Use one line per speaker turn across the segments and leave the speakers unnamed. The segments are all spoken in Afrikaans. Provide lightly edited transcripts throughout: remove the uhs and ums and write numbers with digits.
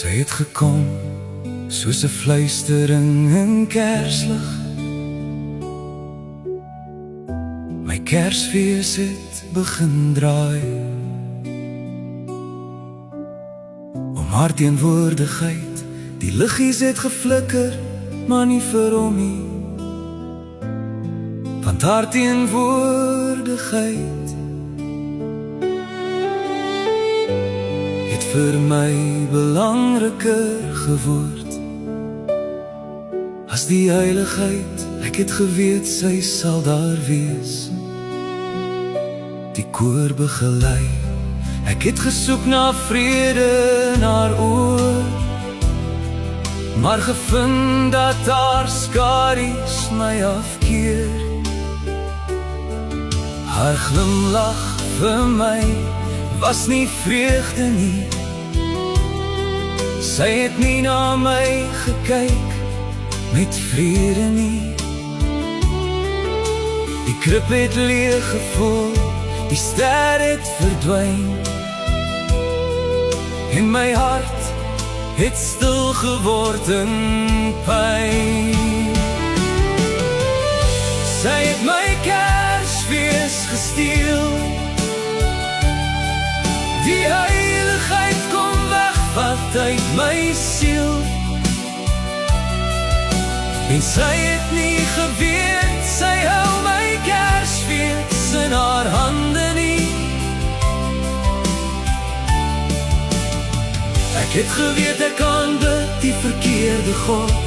Sy het gekom soos 'n fluistering in Kerslig. My Kersfees het begin draai om haar teenwoordigheid. Die liggies het geflikker, maar nie vir hom nie, want haar teenwoordigheid het vir my belangriker geword as die heiligheid. Ek het geweet sy sal daar wees, die koor begelei. Ek het gesoek na vrede in haar oor, maar gevind dat haar skaries my afkeer. Haar glimlach vir my was nie vreugde nie. Sy het nie na my gekyk met vrede nie. Die krib het leeg gevoel, die ster het verdwyn, en my hart het stil geword in pyn. Sy het my Kersfees gesteel, die heiligheid kom wegvat uit my siel. En sy het nie geweet, sy hou my Kersfees in haar hande nie. Ek het geweet ek aanbid die verkeerde God,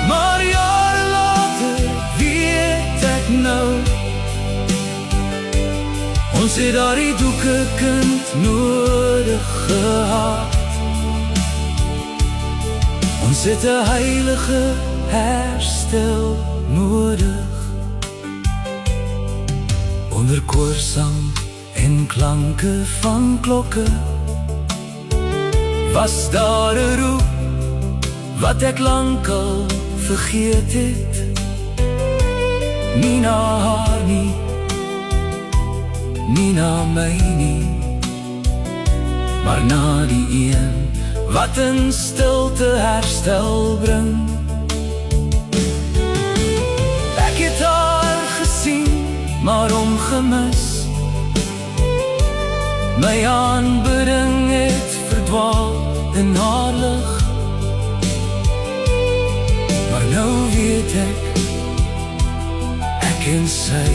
maar jare later weet ek nou, ons het daardie doeke kind nodig gehad. Ons het 'n heilige herstel nodig. Onder koorsang en klanke van klokke was daar 'n roep wat ek lankal vergeet het. Nie na haar nie, nie na my nie, maar na die een wat in stilte herstel bring. Ek het haar gesien, maar hom gemis. My aanbidding het verdwaal in haar lig, maar nou weet ek en sy,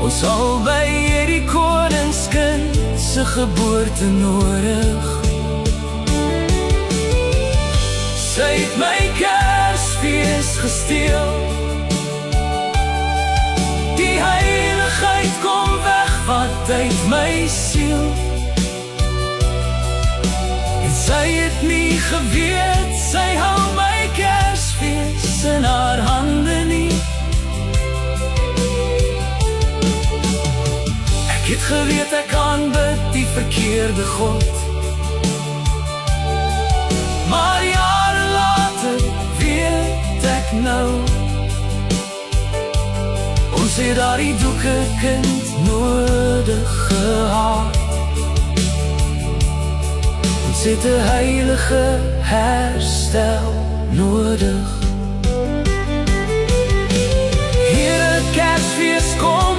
ons albei het die koningskind se geboorte nodig. Sy het my Kersfees gesteel, die heiligheid kom wegvat uit my siel. En sy het nie geweet, sy hou my Kersfees in haar hande nie. Ek het geweet ek aanbid die verkeerde God, maar jare later weet ek nou, ons het daardie doeke kind nodig gehad. Ons het 'n heilige herstel nodig. Here, Kersfees kom,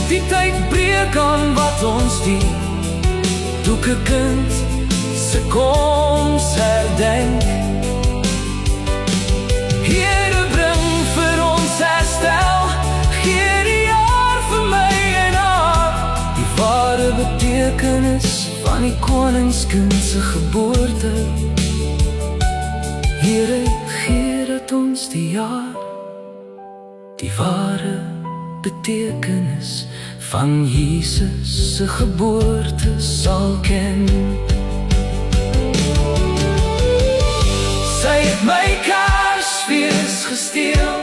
die tyd breek aan wat ons die doeke kind se koms herdenk. Here, bring vir ons herstel, gee die jaar vir my en haar, die ware betekenis van die koningskind se geboorte. Here, gee dat ons die jaar, die ware betekenis van Jesus se geboorte sal ken. Sy het my Kersfees gesteel,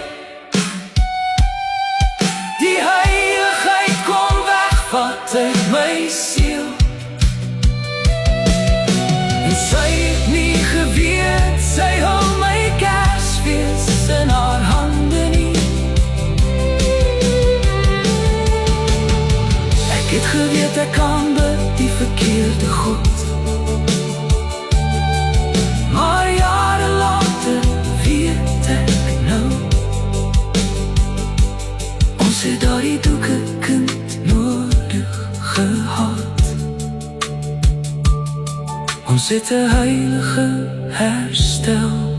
die heiligheid kom wegvat uit my siel. En sy het nie geweet, sy hou my Kersfees in haar hande nie. Ek het geweet ek aanbid die verkeerde God. Maar jare later weet ek nou, ons het daardie doeke kind nodig gehad. Ons het 'n heilige herstel